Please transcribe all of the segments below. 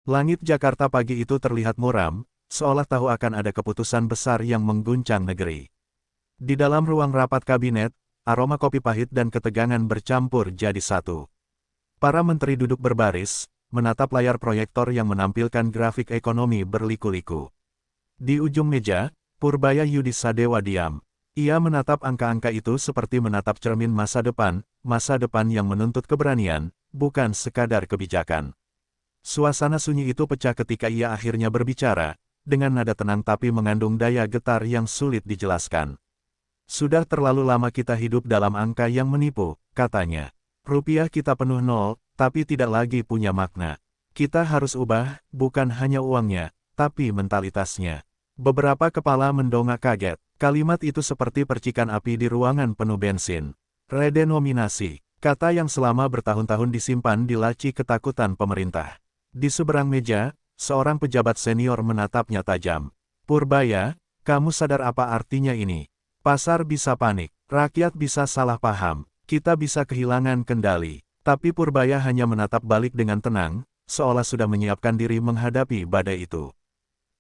Langit Jakarta pagi itu terlihat muram, seolah tahu akan ada keputusan besar yang mengguncang negeri. Di dalam ruang rapat kabinet, aroma kopi pahit dan ketegangan bercampur jadi satu. Para menteri duduk berbaris, menatap layar proyektor yang menampilkan grafik ekonomi berliku-liku. Di ujung meja, Purbaya Yudisadewa diam. Ia menatap angka-angka itu seperti menatap cermin masa depan yang menuntut keberanian, bukan sekadar kebijakan. Suasana sunyi itu pecah ketika ia akhirnya berbicara, dengan nada tenang tapi mengandung daya getar yang sulit dijelaskan. Sudah terlalu lama kita hidup dalam angka yang menipu, katanya. Rupiah kita penuh nol, tapi tidak lagi punya makna. Kita harus ubah, bukan hanya uangnya, tapi mentalitasnya. Beberapa kepala mendongak kaget. Kalimat itu seperti percikan api di ruangan penuh bensin. Redenominasi, kata yang selama bertahun-tahun disimpan di laci ketakutan pemerintah. Di seberang meja, seorang pejabat senior menatapnya tajam. Purbaya, kamu sadar apa artinya ini? Pasar bisa panik, rakyat bisa salah paham, kita bisa kehilangan kendali. Tapi Purbaya hanya menatap balik dengan tenang, seolah sudah menyiapkan diri menghadapi badai itu.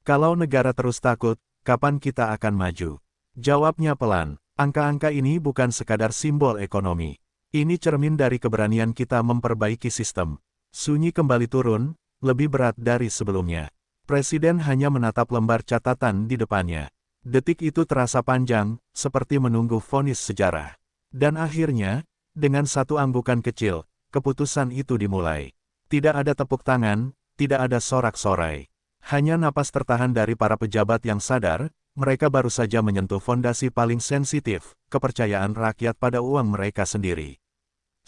Kalau negara terus takut, kapan kita akan maju? Jawabnya pelan, angka-angka ini bukan sekadar simbol ekonomi. Ini cermin dari keberanian kita memperbaiki sistem. Sunyi kembali turun, lebih berat dari sebelumnya. Presiden hanya menatap lembar catatan di depannya. Detik itu terasa panjang, seperti menunggu vonis sejarah. Dan akhirnya, dengan satu anggukan kecil, keputusan itu dimulai. Tidak ada tepuk tangan, tidak ada sorak-sorai. Hanya napas tertahan dari para pejabat yang sadar, mereka baru saja menyentuh fondasi paling sensitif, kepercayaan rakyat pada uang mereka sendiri.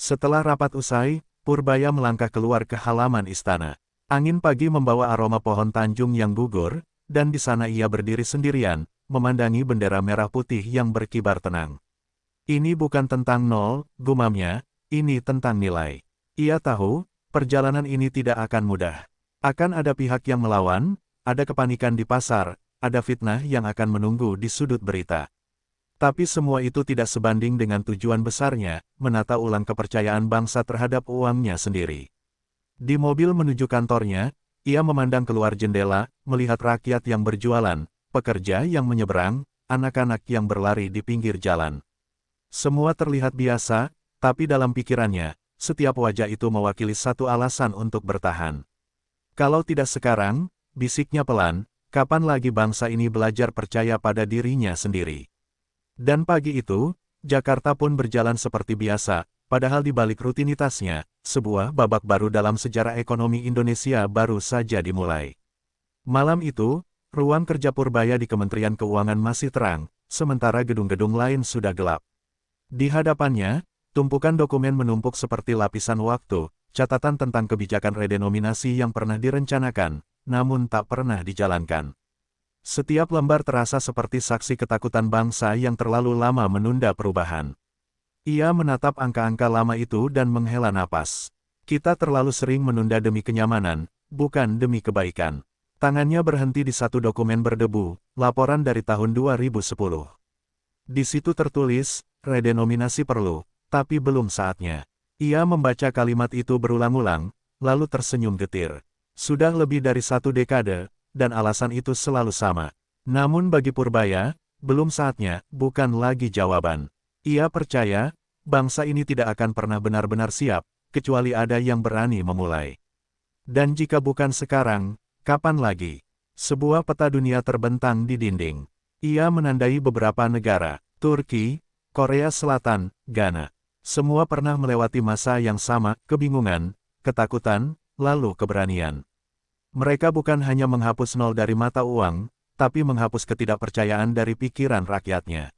Setelah rapat usai, Purbaya melangkah keluar ke halaman istana. Angin pagi membawa aroma pohon Tanjung yang gugur, dan di sana ia berdiri sendirian, memandangi bendera merah putih yang berkibar tenang. Ini bukan tentang nol, gumamnya, ini tentang nilai. Ia tahu, perjalanan ini tidak akan mudah. Akan ada pihak yang melawan, ada kepanikan di pasar, ada fitnah yang akan menunggu di sudut berita. Tapi semua itu tidak sebanding dengan tujuan besarnya, menata ulang kepercayaan bangsa terhadap uangnya sendiri. Di mobil menuju kantornya, ia memandang keluar jendela, melihat rakyat yang berjualan, pekerja yang menyeberang, anak-anak yang berlari di pinggir jalan. Semua terlihat biasa, tapi dalam pikirannya, setiap wajah itu mewakili satu alasan untuk bertahan. Kalau tidak sekarang, bisiknya pelan, kapan lagi bangsa ini belajar percaya pada dirinya sendiri? Dan pagi itu, Jakarta pun berjalan seperti biasa, padahal di balik rutinitasnya, sebuah babak baru dalam sejarah ekonomi Indonesia baru saja dimulai. Malam itu, ruang kerja Purbaya di Kementerian Keuangan masih terang, sementara gedung-gedung lain sudah gelap. Di hadapannya, tumpukan dokumen menumpuk seperti lapisan waktu, catatan tentang kebijakan redenominasi yang pernah direncanakan, namun tak pernah dijalankan. Setiap lembar terasa seperti saksi ketakutan bangsa yang terlalu lama menunda perubahan. Ia menatap angka-angka lama itu dan menghela napas. Kita terlalu sering menunda demi kenyamanan, bukan demi kebaikan. Tangannya berhenti di satu dokumen berdebu, laporan dari tahun 2010. Di situ tertulis, redenominasi perlu, tapi belum saatnya. Ia membaca kalimat itu berulang-ulang, lalu tersenyum getir. Sudah lebih dari 1 dekade, dan alasan itu selalu sama. Namun bagi Purbaya, belum saatnya, bukan lagi jawaban. Ia percaya, bangsa ini tidak akan pernah benar-benar siap, kecuali ada yang berani memulai. Dan jika bukan sekarang, kapan lagi? Sebuah peta dunia terbentang di dinding. Ia menandai beberapa negara, Turki, Korea Selatan, Ghana. Semua pernah melewati masa yang sama, kebingungan, ketakutan, lalu keberanian. Mereka bukan hanya menghapus nol dari mata uang, tapi menghapus ketidakpercayaan dari pikiran rakyatnya.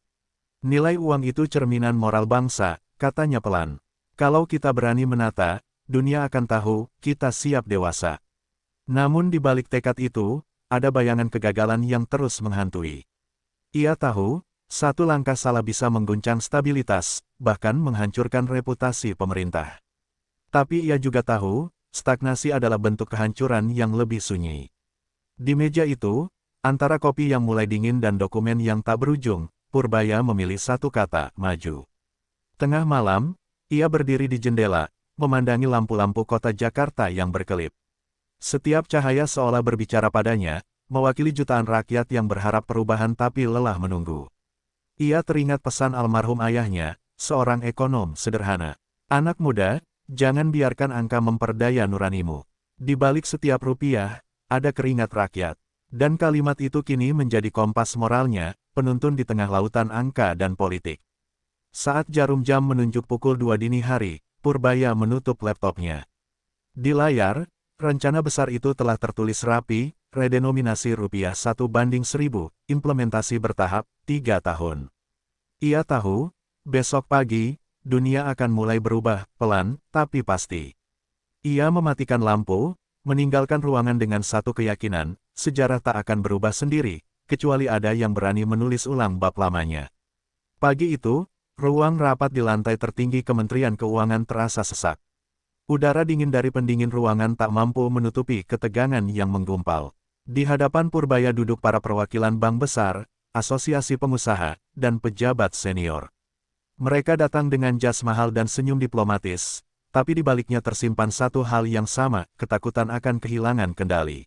Nilai uang itu cerminan moral bangsa, katanya pelan. Kalau kita berani menata, dunia akan tahu, kita siap dewasa. Namun di balik tekad itu, ada bayangan kegagalan yang terus menghantui. Ia tahu, satu langkah salah bisa mengguncang stabilitas, bahkan menghancurkan reputasi pemerintah. Tapi ia juga tahu, stagnasi adalah bentuk kehancuran yang lebih sunyi. Di meja itu, antara kopi yang mulai dingin dan dokumen yang tak berujung, Purbaya memilih satu kata, maju. Tengah malam, ia berdiri di jendela, memandangi lampu-lampu kota Jakarta yang berkelip. Setiap cahaya seolah berbicara padanya, mewakili jutaan rakyat yang berharap perubahan tapi lelah menunggu. Ia teringat pesan almarhum ayahnya, seorang ekonom sederhana. Anak muda, jangan biarkan angka memperdaya nuranimu. Di balik setiap rupiah, ada keringat rakyat. Dan kalimat itu kini menjadi kompas moralnya, penuntun di tengah lautan angka dan politik. Saat jarum jam menunjuk pukul 2 dini hari, Purbaya menutup laptopnya. Di layar, rencana besar itu telah tertulis rapi, redenominasi rupiah 1:1000, implementasi bertahap, 3 tahun. Ia tahu, besok pagi, dunia akan mulai berubah, pelan, tapi pasti. Ia mematikan lampu, meninggalkan ruangan dengan satu keyakinan, sejarah tak akan berubah sendiri, kecuali ada yang berani menulis ulang bab lamanya. Pagi itu, ruang rapat di lantai tertinggi Kementerian Keuangan terasa sesak. Udara dingin dari pendingin ruangan tak mampu menutupi ketegangan yang menggumpal. Di hadapan Purbaya duduk para perwakilan bank besar, asosiasi pengusaha, dan pejabat senior. Mereka datang dengan jas mahal dan senyum diplomatis, tapi di baliknya tersimpan satu hal yang sama, ketakutan akan kehilangan kendali.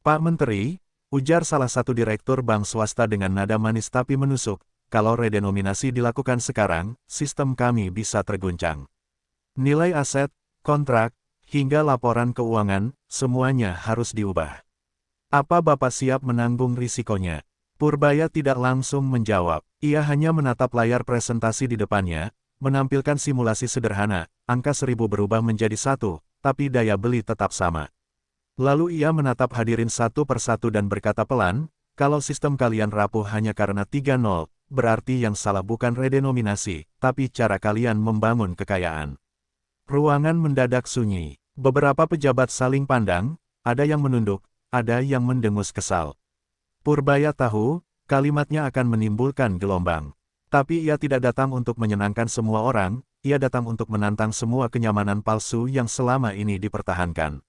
Pak Menteri, ujar salah satu direktur bank swasta dengan nada manis tapi menusuk, kalau redenominasi dilakukan sekarang, sistem kami bisa terguncang. Nilai aset, kontrak, hingga laporan keuangan, semuanya harus diubah. Apa Bapak siap menanggung risikonya? Purbaya tidak langsung menjawab, ia hanya menatap layar presentasi di depannya, menampilkan simulasi sederhana, angka 1000 berubah menjadi 1, tapi daya beli tetap sama. Lalu ia menatap hadirin satu persatu dan berkata pelan, kalau sistem kalian rapuh hanya karena 3-0, berarti yang salah bukan redenominasi, tapi cara kalian membangun kekayaan. Ruangan mendadak sunyi. Beberapa pejabat saling pandang, ada yang menunduk, ada yang mendengus kesal. Purbaya tahu, kalimatnya akan menimbulkan gelombang. Tapi ia tidak datang untuk menyenangkan semua orang, ia datang untuk menantang semua kenyamanan palsu yang selama ini dipertahankan.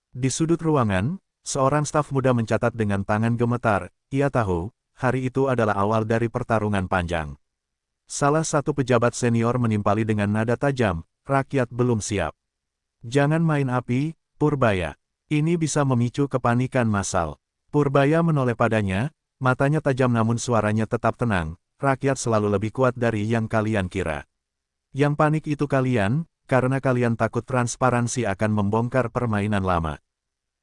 Di sudut ruangan, seorang staf muda mencatat dengan tangan gemetar, ia tahu, hari itu adalah awal dari pertarungan panjang. Salah satu pejabat senior menimpali dengan nada tajam, rakyat belum siap. Jangan main api, Purbaya. Ini bisa memicu kepanikan massal. Purbaya menoleh padanya, matanya tajam namun suaranya tetap tenang, rakyat selalu lebih kuat dari yang kalian kira. Yang panik itu kalian, karena kalian takut transparansi akan membongkar permainan lama.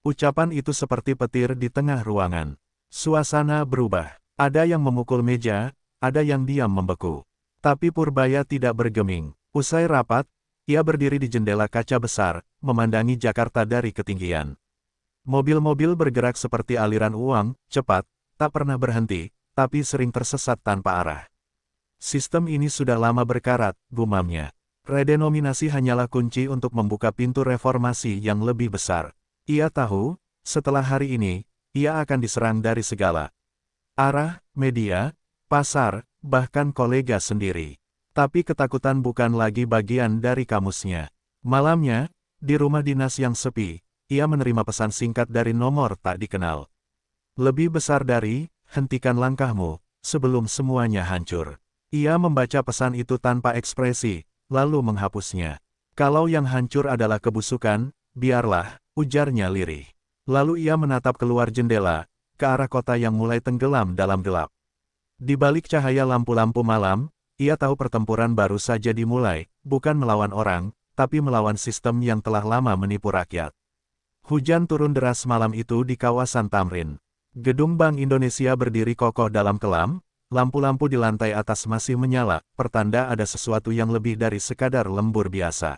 Ucapan itu seperti petir di tengah ruangan. Suasana berubah. Ada yang memukul meja, ada yang diam membeku. Tapi Purbaya tidak bergeming. Usai rapat, ia berdiri di jendela kaca besar, memandangi Jakarta dari ketinggian. Mobil-mobil bergerak seperti aliran uang, cepat, tak pernah berhenti, tapi sering tersesat tanpa arah. Sistem ini sudah lama berkarat, gumamnya. Redenominasi hanyalah kunci untuk membuka pintu reformasi yang lebih besar. Ia tahu, setelah hari ini, ia akan diserang dari segala arah, media, pasar, bahkan kolega sendiri. Tapi ketakutan bukan lagi bagian dari kamusnya. Malamnya, di rumah dinas yang sepi, ia menerima pesan singkat dari nomor tak dikenal. Lebih besar dari, hentikan langkahmu, sebelum semuanya hancur. Ia membaca pesan itu tanpa ekspresi, lalu menghapusnya. Kalau yang hancur adalah kebusukan, biarlah, ujarnya lirih. Lalu ia menatap keluar jendela, ke arah kota yang mulai tenggelam dalam gelap. Di balik cahaya lampu-lampu malam, ia tahu pertempuran baru saja dimulai, bukan melawan orang, tapi melawan sistem yang telah lama menipu rakyat. Hujan turun deras malam itu di kawasan Tamrin. Gedung Bank Indonesia berdiri kokoh dalam kelam, lampu-lampu di lantai atas masih menyala, pertanda ada sesuatu yang lebih dari sekadar lembur biasa.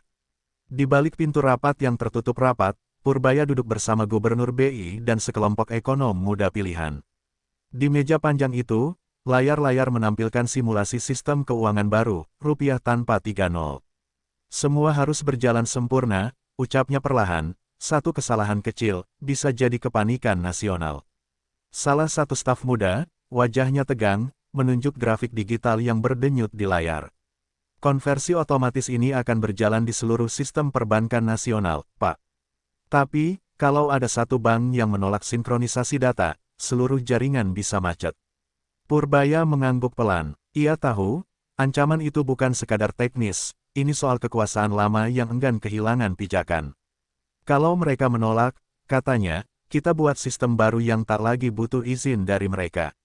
Di balik pintu rapat yang tertutup rapat, Purbaya duduk bersama Gubernur BI dan sekelompok ekonom muda pilihan. Di meja panjang itu, layar-layar menampilkan simulasi sistem keuangan baru, rupiah tanpa 3-0. Semua harus berjalan sempurna, ucapnya perlahan, satu kesalahan kecil, bisa jadi kepanikan nasional. Salah satu staf muda, wajahnya tegang, menunjuk grafik digital yang berdenyut di layar. Konversi otomatis ini akan berjalan di seluruh sistem perbankan nasional, Pak. Tapi, kalau ada satu bank yang menolak sinkronisasi data, seluruh jaringan bisa macet. Purbaya mengangguk pelan. Ia tahu, ancaman itu bukan sekadar teknis, ini soal kekuasaan lama yang enggan kehilangan pijakan. Kalau mereka menolak, katanya, kita buat sistem baru yang tak lagi butuh izin dari mereka.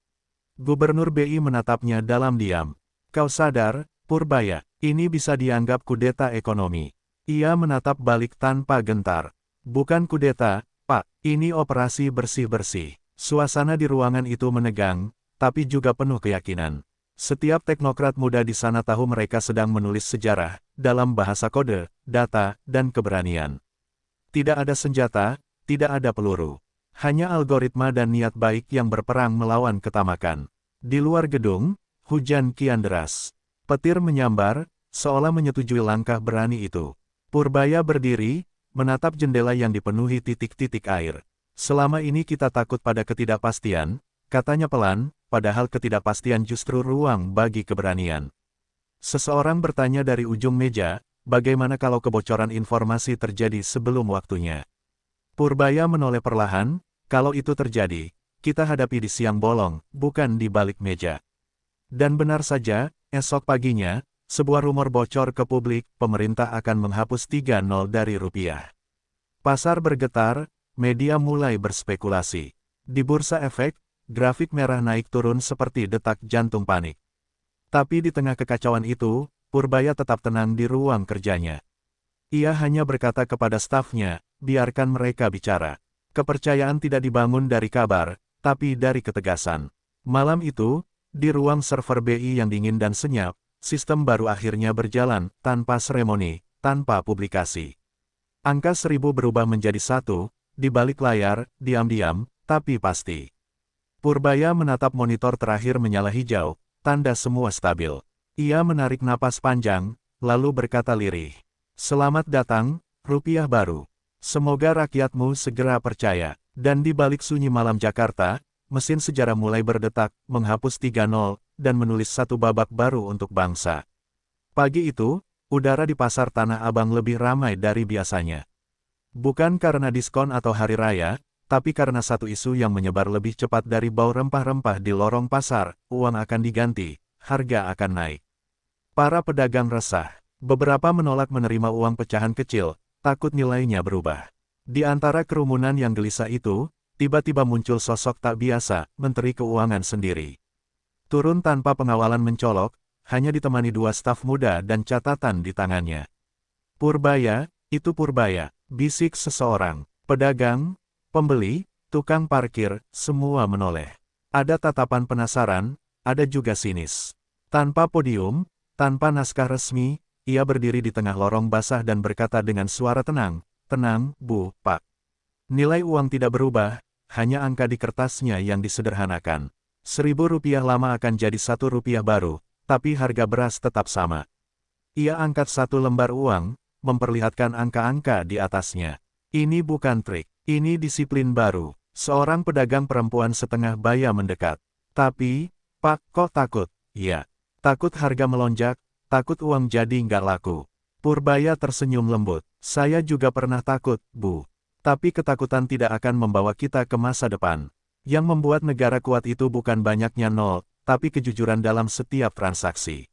Gubernur BI menatapnya dalam diam. Kau sadar, Purbaya, ini bisa dianggap kudeta ekonomi. Ia menatap balik tanpa gentar. Bukan kudeta, Pak, ini operasi bersih-bersih. Suasana di ruangan itu menegang, tapi juga penuh keyakinan. Setiap teknokrat muda di sana tahu mereka sedang menulis sejarah, dalam bahasa kode, data, dan keberanian. Tidak ada senjata, tidak ada peluru. Hanya algoritma dan niat baik yang berperang melawan ketamakan. Di luar gedung, hujan kian deras. Petir menyambar, seolah menyetujui langkah berani itu. Purbaya berdiri, menatap jendela yang dipenuhi titik-titik air. Selama ini kita takut pada ketidakpastian, katanya pelan, padahal ketidakpastian justru ruang bagi keberanian. Seseorang bertanya dari ujung meja, bagaimana kalau kebocoran informasi terjadi sebelum waktunya? Purbaya menoleh perlahan, kalau itu terjadi, kita hadapi di siang bolong, bukan di balik meja. Dan benar saja, esok paginya, sebuah rumor bocor ke publik, pemerintah akan menghapus 3-0 dari rupiah. Pasar bergetar, media mulai berspekulasi. Di bursa efek, grafik merah naik turun seperti detak jantung panik. Tapi di tengah kekacauan itu, Purbaya tetap tenang di ruang kerjanya. Ia hanya berkata kepada stafnya, biarkan mereka bicara. Kepercayaan tidak dibangun dari kabar, tapi dari ketegasan. Malam itu, di ruang server BI yang dingin dan senyap, sistem baru akhirnya berjalan, tanpa seremoni, tanpa publikasi. Angka 1000 berubah menjadi 1, di balik layar, diam-diam, tapi pasti. Purbaya menatap monitor terakhir menyala hijau, tanda semua stabil. Ia menarik napas panjang, lalu berkata lirih. Selamat datang, rupiah baru. Semoga rakyatmu segera percaya. Dan di balik sunyi malam Jakarta, mesin sejarah mulai berdetak, menghapus 3-0, dan menulis satu babak baru untuk bangsa. Pagi itu, udara di pasar Tanah Abang lebih ramai dari biasanya. Bukan karena diskon atau hari raya, tapi karena satu isu yang menyebar lebih cepat dari bau rempah-rempah di lorong pasar, uang akan diganti, harga akan naik. Para pedagang resah. Beberapa menolak menerima uang pecahan kecil, takut nilainya berubah. Di antara kerumunan yang gelisah itu, tiba-tiba muncul sosok tak biasa, Menteri Keuangan sendiri. Turun tanpa pengawalan mencolok, hanya ditemani 2 staf muda dan catatan di tangannya. Purbaya, itu Purbaya, bisik seseorang. Pedagang, pembeli, tukang parkir, semua menoleh. Ada tatapan penasaran, ada juga sinis. Tanpa podium, tanpa naskah resmi, ia berdiri di tengah lorong basah dan berkata dengan suara tenang, tenang, Bu, Pak. Nilai uang tidak berubah, hanya angka di kertasnya yang disederhanakan. 1000 rupiah lama akan jadi 1 rupiah baru, tapi harga beras tetap sama. Ia angkat satu lembar uang, memperlihatkan angka-angka di atasnya. Ini bukan trik, ini disiplin baru. Seorang pedagang perempuan setengah baya mendekat. Tapi, Pak, kok takut? Ya, takut harga melonjak, takut uang jadi nggak laku. Purbaya tersenyum lembut. Saya juga pernah takut, Bu. Tapi ketakutan tidak akan membawa kita ke masa depan. Yang membuat negara kuat itu bukan banyaknya nol, tapi kejujuran dalam setiap transaksi.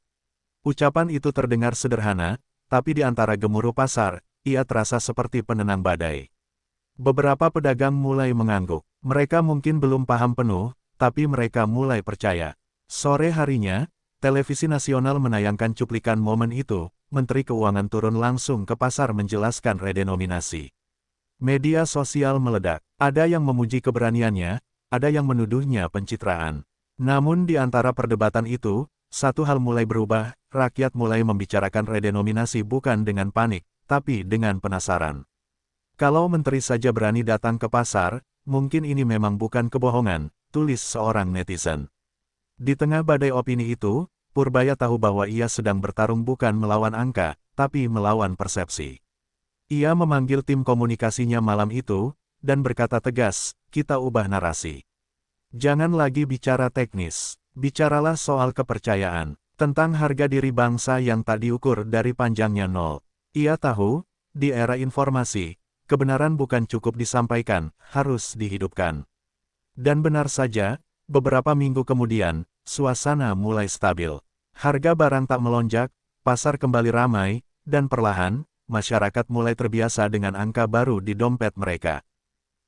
Ucapan itu terdengar sederhana, tapi di antara gemuruh pasar, ia terasa seperti penenang badai. Beberapa pedagang mulai mengangguk. Mereka mungkin belum paham penuh, tapi mereka mulai percaya. Sore harinya, televisi nasional menayangkan cuplikan momen itu, Menteri Keuangan turun langsung ke pasar menjelaskan redenominasi. Media sosial meledak. Ada yang memuji keberaniannya, ada yang menuduhnya pencitraan. Namun di antara perdebatan itu, satu hal mulai berubah, rakyat mulai membicarakan redenominasi bukan dengan panik, tapi dengan penasaran. Kalau menteri saja berani datang ke pasar, mungkin ini memang bukan kebohongan, tulis seorang netizen. Di tengah badai opini itu, Purbaya tahu bahwa ia sedang bertarung bukan melawan angka, tapi melawan persepsi. Ia memanggil tim komunikasinya malam itu, dan berkata tegas, kita ubah narasi. Jangan lagi bicara teknis, bicaralah soal kepercayaan, tentang harga diri bangsa yang tak diukur dari panjangnya nol. Ia tahu, di era informasi, kebenaran bukan cukup disampaikan, harus dihidupkan. Dan benar saja, beberapa minggu kemudian, suasana mulai stabil. Harga barang tak melonjak, pasar kembali ramai, dan perlahan, masyarakat mulai terbiasa dengan angka baru di dompet mereka.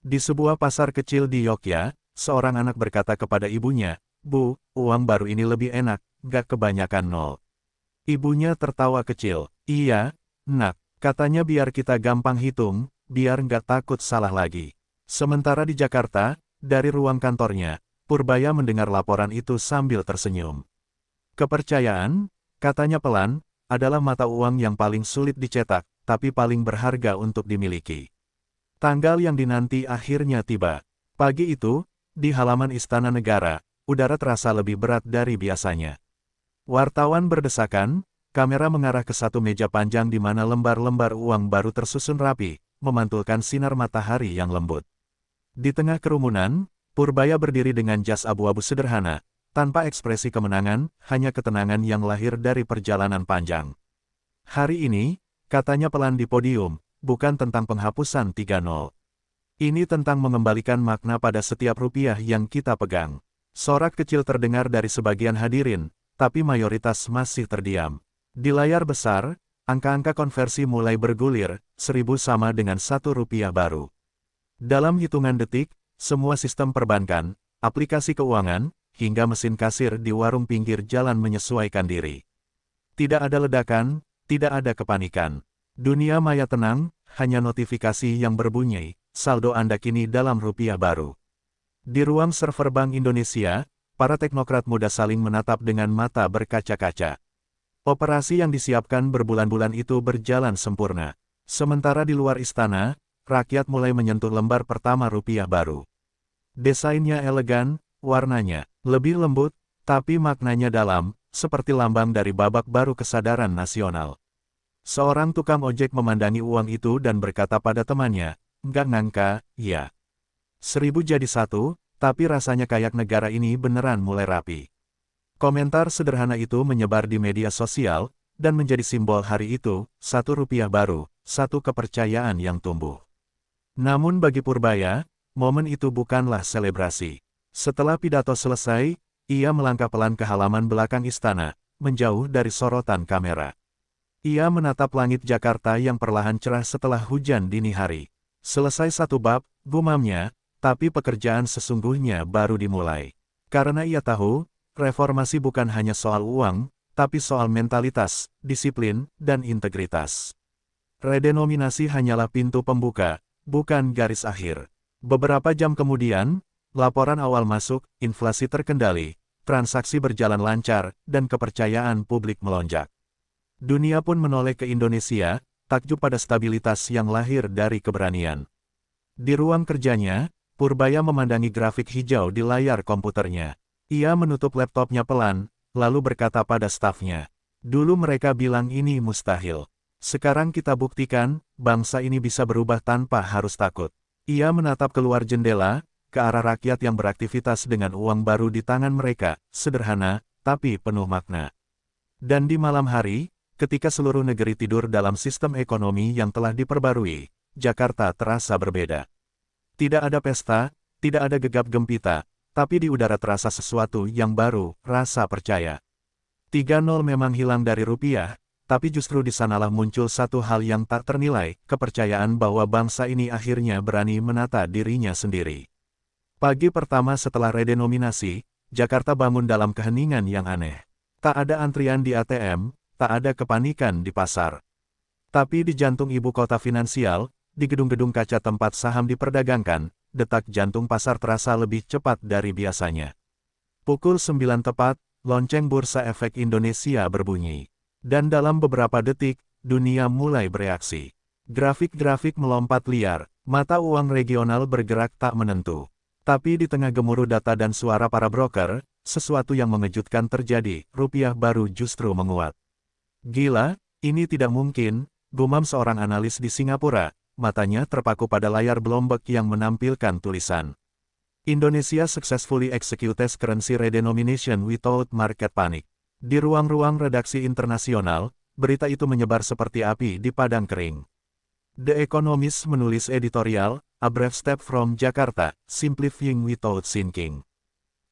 Di sebuah pasar kecil di Yogyakarta, seorang anak berkata kepada ibunya, "Bu, uang baru ini lebih enak, gak kebanyakan nol." Ibunya tertawa kecil. "Iya, nak," katanya, "biar kita gampang hitung, biar nggak takut salah lagi." Sementara di Jakarta, dari ruang kantornya, Purbaya mendengar laporan itu sambil tersenyum. "Kepercayaan," katanya pelan, "adalah mata uang yang paling sulit dicetak, tapi paling berharga untuk dimiliki." Tanggal yang dinanti akhirnya tiba. Pagi itu, di halaman Istana Negara, udara terasa lebih berat dari biasanya. Wartawan berdesakan, kamera mengarah ke satu meja panjang di mana lembar-lembar uang baru tersusun rapi, memantulkan sinar matahari yang lembut. Di tengah kerumunan, Purbaya berdiri dengan jas abu-abu sederhana, tanpa ekspresi kemenangan, hanya ketenangan yang lahir dari perjalanan panjang. "Hari ini," katanya pelan di podium, "bukan tentang penghapusan 3-0. Ini tentang mengembalikan makna pada setiap rupiah yang kita pegang." Sorak kecil terdengar dari sebagian hadirin, tapi mayoritas masih terdiam. Di layar besar, angka-angka konversi mulai bergulir, 1.000 sama dengan 1 rupiah baru. Dalam hitungan detik, semua sistem perbankan, aplikasi keuangan, hingga mesin kasir di warung pinggir jalan menyesuaikan diri. Tidak ada ledakan, tidak ada kepanikan. Dunia maya tenang, hanya notifikasi yang berbunyi, "Saldo Anda kini dalam rupiah baru." Di ruang server Bank Indonesia, para teknokrat muda saling menatap dengan mata berkaca-kaca. Operasi yang disiapkan berbulan-bulan itu berjalan sempurna. Sementara di luar istana, rakyat mulai menyentuh lembar pertama rupiah baru. Desainnya elegan, warnanya lebih lembut, tapi maknanya dalam, seperti lambang dari babak baru kesadaran nasional. Seorang tukang ojek memandangi uang itu dan berkata pada temannya, "Nggak nyangka, ya. 1.000 jadi 1, tapi rasanya kayak negara ini beneran mulai rapi." Komentar sederhana itu menyebar di media sosial, dan menjadi simbol hari itu, 1 rupiah baru, 1 kepercayaan yang tumbuh. Namun bagi Purbaya, momen itu bukanlah selebrasi. Setelah pidato selesai, ia melangkah pelan ke halaman belakang istana, menjauh dari sorotan kamera. Ia menatap langit Jakarta yang perlahan cerah setelah hujan dini hari. "Selesai satu bab," gumamnya, "tapi pekerjaan sesungguhnya baru dimulai." Karena ia tahu, reformasi bukan hanya soal uang, tapi soal mentalitas, disiplin, dan integritas. Redenominasi hanyalah pintu pembuka, bukan garis akhir. Beberapa jam kemudian, laporan awal masuk, inflasi terkendali, transaksi berjalan lancar, dan kepercayaan publik melonjak. Dunia pun menoleh ke Indonesia, takjub pada stabilitas yang lahir dari keberanian. Di ruang kerjanya, Purbaya memandangi grafik hijau di layar komputernya. Ia menutup laptopnya pelan, lalu berkata pada stafnya, "Dulu mereka bilang ini mustahil. Sekarang kita buktikan, bangsa ini bisa berubah tanpa harus takut." Ia menatap keluar jendela, ke arah rakyat yang beraktivitas dengan uang baru di tangan mereka, sederhana, tapi penuh makna. Dan di malam hari, ketika seluruh negeri tidur dalam sistem ekonomi yang telah diperbarui, Jakarta terasa berbeda. Tidak ada pesta, tidak ada gegap gempita, tapi di udara terasa sesuatu yang baru, rasa percaya. 3-0 memang hilang dari rupiah, tapi justru di sanalah muncul satu hal yang tak ternilai, kepercayaan bahwa bangsa ini akhirnya berani menata dirinya sendiri. Pagi pertama setelah redenominasi, Jakarta bangun dalam keheningan yang aneh. Tak ada antrian di ATM, tak ada kepanikan di pasar. Tapi di jantung ibu kota finansial, di gedung-gedung kaca tempat saham diperdagangkan, detak jantung pasar terasa lebih cepat dari biasanya. Pukul 9 tepat, lonceng Bursa Efek Indonesia berbunyi. Dan dalam beberapa detik, dunia mulai bereaksi. Grafik-grafik melompat liar, mata uang regional bergerak tak menentu. Tapi di tengah gemuruh data dan suara para broker, sesuatu yang mengejutkan terjadi, rupiah baru justru menguat. "Gila, ini tidak mungkin," gumam seorang analis di Singapura, matanya terpaku pada layar Bloomberg yang menampilkan tulisan, "Indonesia successfully executes currency redenomination without market panic." Di ruang-ruang redaksi internasional, berita itu menyebar seperti api di padang kering. The Economist menulis editorial, "A Brave Step from Jakarta, Simplifying Without Sinking."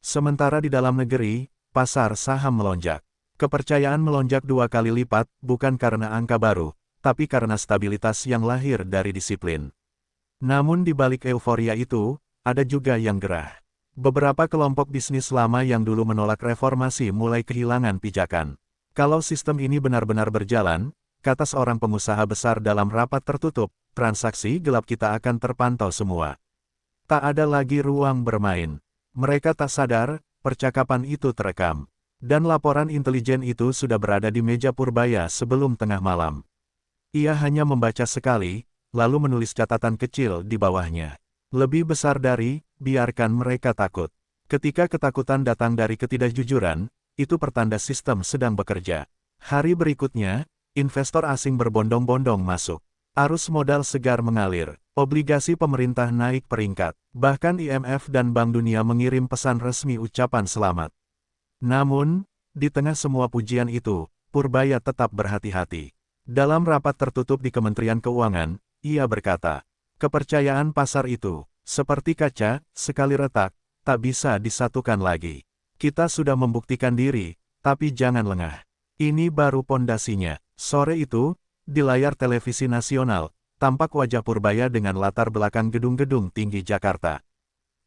Sementara di dalam negeri, pasar saham melonjak. Kepercayaan melonjak 2 kali lipat, bukan karena angka baru, tapi karena stabilitas yang lahir dari disiplin. Namun di balik euforia itu, ada juga yang gerah. Beberapa kelompok bisnis lama yang dulu menolak reformasi mulai kehilangan pijakan. Kalau sistem ini benar-benar berjalan, kata seorang pengusaha besar dalam rapat tertutup, transaksi gelap kita akan terpantau semua. Tak ada lagi ruang bermain. Mereka tak sadar, percakapan itu terekam. Dan laporan intelijen itu sudah berada di meja Purbaya sebelum tengah malam. Ia hanya membaca sekali, lalu menulis catatan kecil di bawahnya. Lebih besar dari, biarkan mereka takut. Ketika ketakutan datang dari ketidakjujuran, itu pertanda sistem sedang bekerja. Hari berikutnya, investor asing berbondong-bondong masuk. Arus modal segar mengalir, obligasi pemerintah naik peringkat. Bahkan IMF dan Bank Dunia mengirim pesan resmi ucapan selamat. Namun, di tengah semua pujian itu, Purbaya tetap berhati-hati. Dalam rapat tertutup di Kementerian Keuangan, ia berkata, kepercayaan pasar itu, seperti kaca, sekali retak, tak bisa disatukan lagi. Kita sudah membuktikan diri, tapi jangan lengah. Ini baru pondasinya. Sore itu, di layar televisi nasional, tampak wajah Purbaya dengan latar belakang gedung-gedung tinggi Jakarta.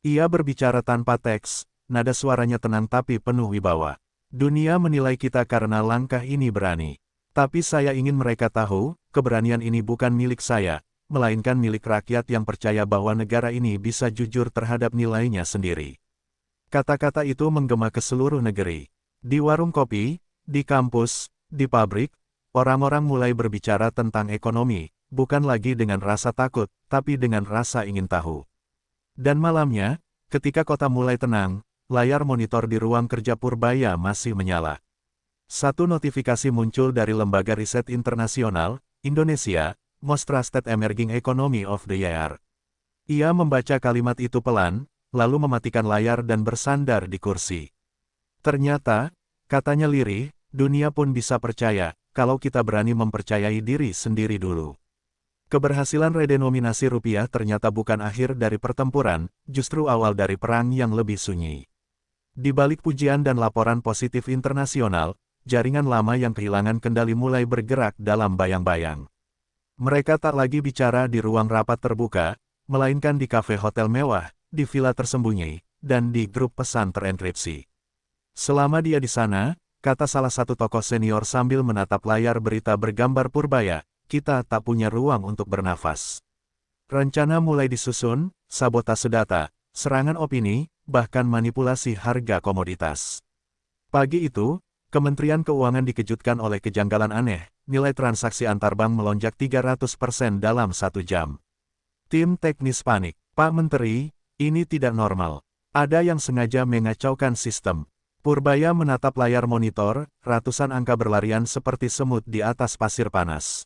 Ia berbicara tanpa teks, nada suaranya tenang tapi penuh wibawa. Dunia menilai kita karena langkah ini berani. Tapi saya ingin mereka tahu, keberanian ini bukan milik saya, melainkan milik rakyat yang percaya bahwa negara ini bisa jujur terhadap nilainya sendiri. Kata-kata itu menggema ke seluruh negeri. Di warung kopi, di kampus, di pabrik, orang-orang mulai berbicara tentang ekonomi, bukan lagi dengan rasa takut, tapi dengan rasa ingin tahu. Dan malamnya, ketika kota mulai tenang, layar monitor di ruang kerja Purbaya masih menyala. Satu notifikasi muncul dari Lembaga Riset Internasional, Indonesia, Most Trusted Emerging Economy of the Year. Ia membaca kalimat itu pelan, lalu mematikan layar dan bersandar di kursi. Ternyata, katanya lirih, dunia pun bisa percaya, kalau kita berani mempercayai diri sendiri dulu. Keberhasilan redenominasi rupiah ternyata bukan akhir dari pertempuran, justru awal dari perang yang lebih sunyi. Di balik pujian dan laporan positif internasional, jaringan lama yang kehilangan kendali mulai bergerak dalam bayang-bayang. Mereka tak lagi bicara di ruang rapat terbuka, melainkan di kafe hotel mewah, di villa tersembunyi, dan di grup pesan terenkripsi. Selama dia di sana, kata salah satu tokoh senior sambil menatap layar berita bergambar Purbaya, kita tak punya ruang untuk bernafas. Rencana mulai disusun, sabotase data, serangan opini, bahkan manipulasi harga komoditas. Pagi itu, Kementerian Keuangan dikejutkan oleh kejanggalan aneh, nilai transaksi antar bank melonjak 300% dalam 1 jam. Tim teknis panik, Pak Menteri, ini tidak normal. Ada yang sengaja mengacaukan sistem. Purbaya menatap layar monitor, ratusan angka berlarian seperti semut di atas pasir panas.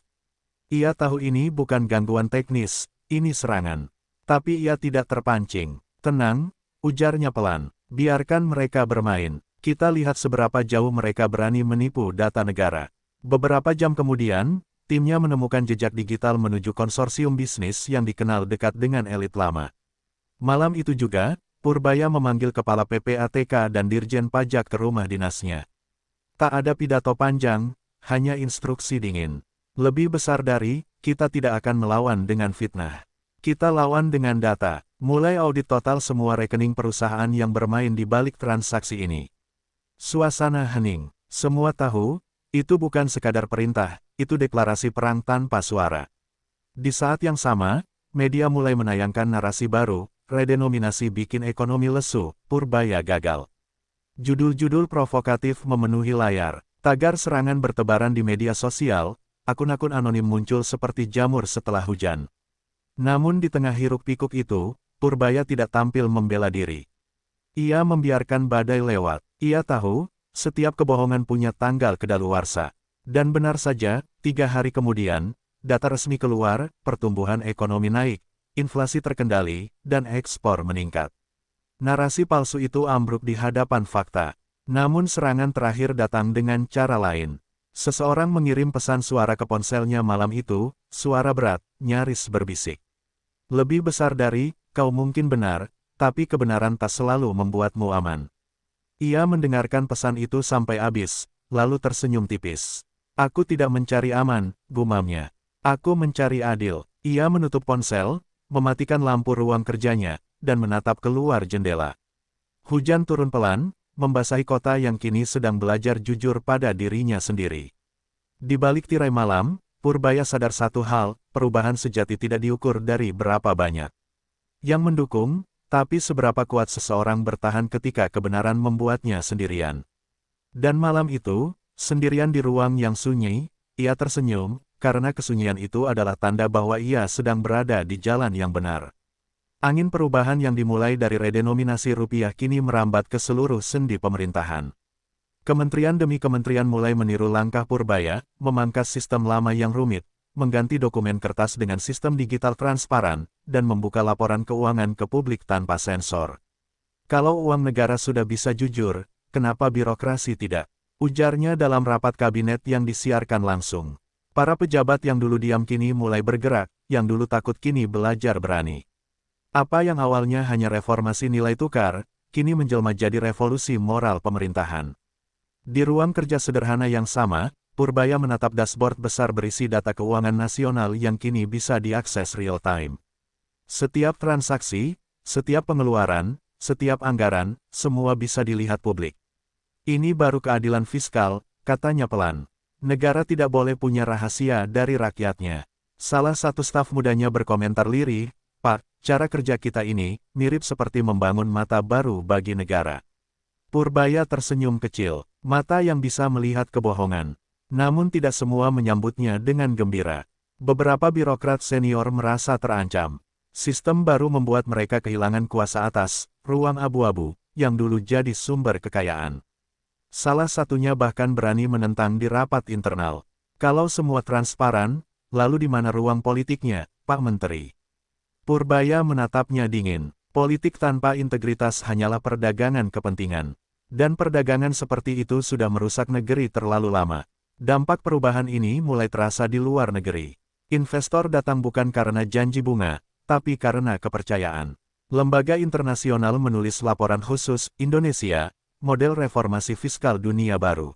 Ia tahu ini bukan gangguan teknis, ini serangan. Tapi ia tidak terpancing. Tenang, ujarnya pelan. Biarkan mereka bermain. Kita lihat seberapa jauh mereka berani menipu data negara. Beberapa jam kemudian, timnya menemukan jejak digital menuju konsorsium bisnis yang dikenal dekat dengan elit lama. Malam itu juga, Purbaya memanggil Kepala PPATK dan Dirjen Pajak ke rumah dinasnya. Tak ada pidato panjang, hanya instruksi dingin. Lebih besar dari, kita tidak akan melawan dengan fitnah. Kita lawan dengan data, mulai audit total semua rekening perusahaan yang bermain di balik transaksi ini. Suasana hening. Semua tahu, itu bukan sekadar perintah, itu deklarasi perang tanpa suara. Di saat yang sama, media mulai menayangkan narasi baru, redenominasi bikin ekonomi lesu, Purbaya gagal. Judul-judul provokatif memenuhi layar, tagar serangan bertebaran di media sosial, akun-akun anonim muncul seperti jamur setelah hujan. Namun di tengah hiruk-pikuk itu, Purbaya tidak tampil membela diri. Ia membiarkan badai lewat. Ia tahu, setiap kebohongan punya tanggal kedaluarsa. Dan benar saja, 3 hari kemudian, data resmi keluar, pertumbuhan ekonomi naik, inflasi terkendali, dan ekspor meningkat. Narasi palsu itu ambruk di hadapan fakta. Namun serangan terakhir datang dengan cara lain. Seseorang mengirim pesan suara ke ponselnya malam itu, suara berat, nyaris berbisik. Lebih besar dari, kau mungkin benar, tapi kebenaran tak selalu membuatmu aman. Ia mendengarkan pesan itu sampai habis, lalu tersenyum tipis. Aku tidak mencari aman, gumamnya. Aku mencari adil. Ia menutup ponsel, mematikan lampu ruang kerjanya, dan menatap keluar jendela. Hujan turun pelan, membasahi kota yang kini sedang belajar jujur pada dirinya sendiri. Di balik tirai malam, Purbaya sadar satu hal, perubahan sejati tidak diukur dari berapa banyak yang mendukung, tapi seberapa kuat seseorang bertahan ketika kebenaran membuatnya sendirian. Dan malam itu, sendirian di ruang yang sunyi, ia tersenyum, karena kesunyian itu adalah tanda bahwa ia sedang berada di jalan yang benar. Angin perubahan yang dimulai dari redenominasi rupiah kini merambat ke seluruh sendi pemerintahan. Kementerian demi kementerian mulai meniru langkah Purbaya, memangkas sistem lama yang rumit, mengganti dokumen kertas dengan sistem digital transparan, dan membuka laporan keuangan ke publik tanpa sensor. Kalau uang negara sudah bisa jujur, kenapa birokrasi tidak? Ujarnya dalam rapat kabinet yang disiarkan langsung. Para pejabat yang dulu diam kini mulai bergerak, yang dulu takut kini belajar berani. Apa yang awalnya hanya reformasi nilai tukar, kini menjelma jadi revolusi moral pemerintahan. Di ruang kerja sederhana yang sama, Purbaya menatap dashboard besar berisi data keuangan nasional yang kini bisa diakses real-time. Setiap transaksi, setiap pengeluaran, setiap anggaran, semua bisa dilihat publik. Ini baru keadilan fiskal, katanya pelan. Negara tidak boleh punya rahasia dari rakyatnya. Salah satu staf mudanya berkomentar lirih, "Pak, cara kerja kita ini mirip seperti membangun mata baru bagi negara." Purbaya tersenyum kecil, mata yang bisa melihat kebohongan. Namun tidak semua menyambutnya dengan gembira. Beberapa birokrat senior merasa terancam. Sistem baru membuat mereka kehilangan kuasa atas ruang abu-abu, yang dulu jadi sumber kekayaan. Salah satunya bahkan berani menentang di rapat internal. Kalau semua transparan, lalu di mana ruang politiknya, Pak Menteri? Purbaya menatapnya dingin. Politik tanpa integritas hanyalah perdagangan kepentingan. Dan perdagangan seperti itu sudah merusak negeri terlalu lama. Dampak perubahan ini mulai terasa di luar negeri. Investor datang bukan karena janji bunga, tapi karena kepercayaan. Lembaga internasional menulis laporan khusus, Indonesia, model reformasi fiskal dunia baru.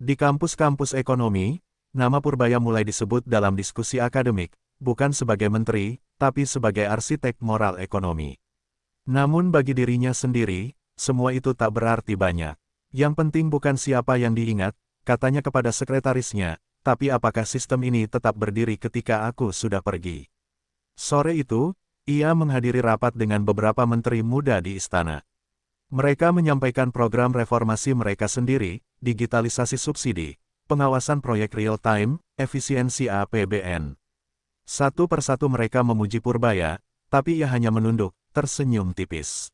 Di kampus-kampus ekonomi, nama Purbaya mulai disebut dalam diskusi akademik, bukan sebagai menteri, tapi sebagai arsitek moral ekonomi. Namun bagi dirinya sendiri, semua itu tak berarti banyak. Yang penting bukan siapa yang diingat, katanya kepada sekretarisnya, tapi apakah sistem ini tetap berdiri ketika aku sudah pergi. Sore itu, ia menghadiri rapat dengan beberapa menteri muda di istana. Mereka menyampaikan program reformasi mereka sendiri, digitalisasi subsidi, pengawasan proyek real-time, efisiensi APBN. Satu persatu mereka memuji Purbaya, tapi ia hanya menunduk, tersenyum tipis.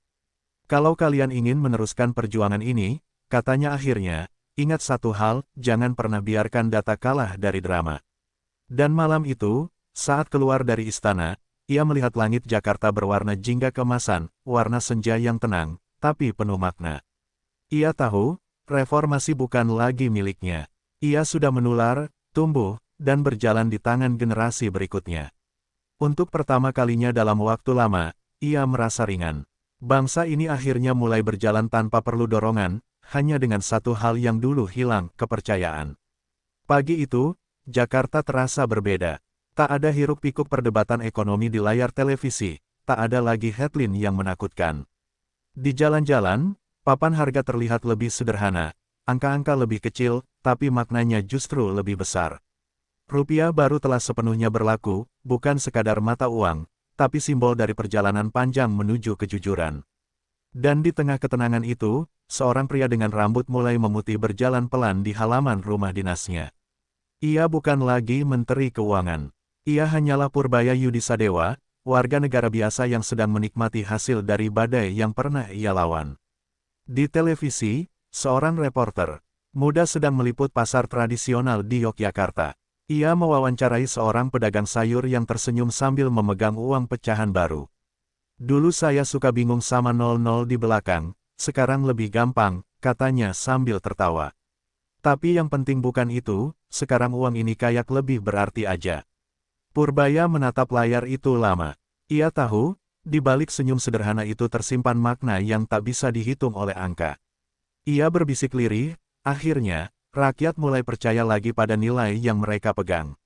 Kalau kalian ingin meneruskan perjuangan ini, katanya akhirnya, ingat satu hal, jangan pernah biarkan data kalah dari drama. Dan malam itu, saat keluar dari istana, ia melihat langit Jakarta berwarna jingga keemasan, warna senja yang tenang, tapi penuh makna. Ia tahu, reformasi bukan lagi miliknya. Ia sudah menular, tumbuh, dan berjalan di tangan generasi berikutnya. Untuk pertama kalinya dalam waktu lama, ia merasa ringan. Bangsa ini akhirnya mulai berjalan tanpa perlu dorongan, hanya dengan satu hal yang dulu hilang, kepercayaan. Pagi itu, Jakarta terasa berbeda. Tak ada hiruk-pikuk perdebatan ekonomi di layar televisi, tak ada lagi headline yang menakutkan. Di jalan-jalan, papan harga terlihat lebih sederhana, angka-angka lebih kecil, tapi maknanya justru lebih besar. Rupiah baru telah sepenuhnya berlaku, bukan sekadar mata uang, tapi simbol dari perjalanan panjang menuju kejujuran. Dan di tengah ketenangan itu, seorang pria dengan rambut mulai memutih berjalan pelan di halaman rumah dinasnya. Ia bukan lagi Menteri Keuangan. Ia hanyalah Purbaya Yudisadewa, warga negara biasa yang sedang menikmati hasil dari badai yang pernah ia lawan. Di televisi, seorang reporter muda sedang meliput pasar tradisional di Yogyakarta. Ia mewawancarai seorang pedagang sayur yang tersenyum sambil memegang uang pecahan baru. Dulu saya suka bingung sama 00 di belakang, sekarang lebih gampang, katanya sambil tertawa. Tapi yang penting bukan itu, sekarang uang ini kayak lebih berarti aja. Purbaya menatap layar itu lama. Ia tahu, di balik senyum sederhana itu tersimpan makna yang tak bisa dihitung oleh angka. Ia berbisik lirih, akhirnya, rakyat mulai percaya lagi pada nilai yang mereka pegang.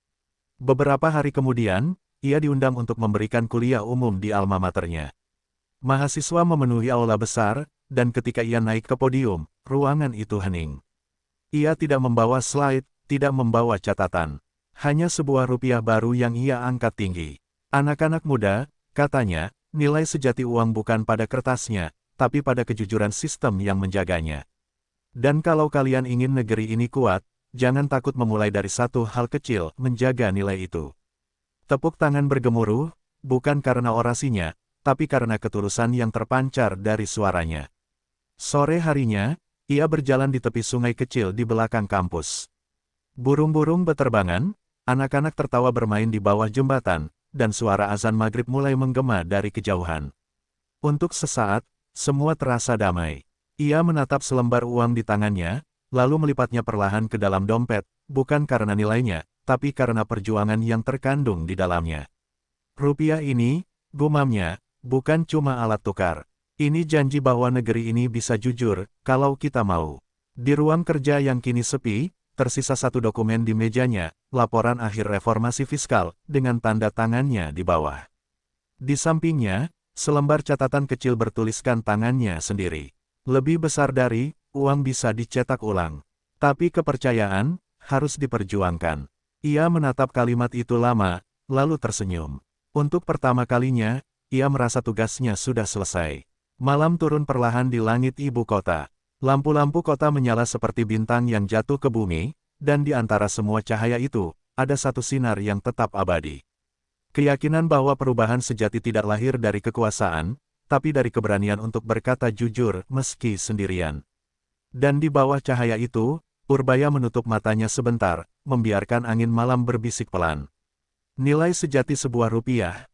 Beberapa hari kemudian, ia diundang untuk memberikan kuliah umum di alma maternya. Mahasiswa memenuhi aula besar, dan ketika ia naik ke podium, ruangan itu hening. Ia tidak membawa slide, tidak membawa catatan. Hanya sebuah rupiah baru yang ia angkat tinggi. Anak-anak muda, katanya, nilai sejati uang bukan pada kertasnya, tapi pada kejujuran sistem yang menjaganya. Dan kalau kalian ingin negeri ini kuat, jangan takut memulai dari satu hal kecil, menjaga nilai itu. Tepuk tangan bergemuruh, bukan karena orasinya, tapi karena ketulusan yang terpancar dari suaranya. Sore harinya, ia berjalan di tepi sungai kecil di belakang kampus. Burung-burung beterbangan, anak-anak tertawa bermain di bawah jembatan, dan suara azan maghrib mulai menggema dari kejauhan. Untuk sesaat, semua terasa damai. Ia menatap selembar uang di tangannya, lalu melipatnya perlahan ke dalam dompet, bukan karena nilainya, tapi karena perjuangan yang terkandung di dalamnya. Rupiah ini, gumamnya, bukan cuma alat tukar. Ini janji bahwa negeri ini bisa jujur, kalau kita mau. Di ruang kerja yang kini sepi, tersisa satu dokumen di mejanya, laporan akhir reformasi fiskal, dengan tanda tangannya di bawah. Di sampingnya, selembar catatan kecil bertuliskan tangannya sendiri. Lebih besar dari, uang bisa dicetak ulang. Tapi kepercayaan, harus diperjuangkan. Ia menatap kalimat itu lama, lalu tersenyum. Untuk pertama kalinya, ia merasa tugasnya sudah selesai. Malam turun perlahan di langit ibu kota. Lampu-lampu kota menyala seperti bintang yang jatuh ke bumi, dan di antara semua cahaya itu, ada satu sinar yang tetap abadi. Keyakinan bahwa perubahan sejati tidak lahir dari kekuasaan, tapi dari keberanian untuk berkata jujur meski sendirian. Dan di bawah cahaya itu, Purbaya menutup matanya sebentar, membiarkan angin malam berbisik pelan. Nilai sejati sebuah rupiah,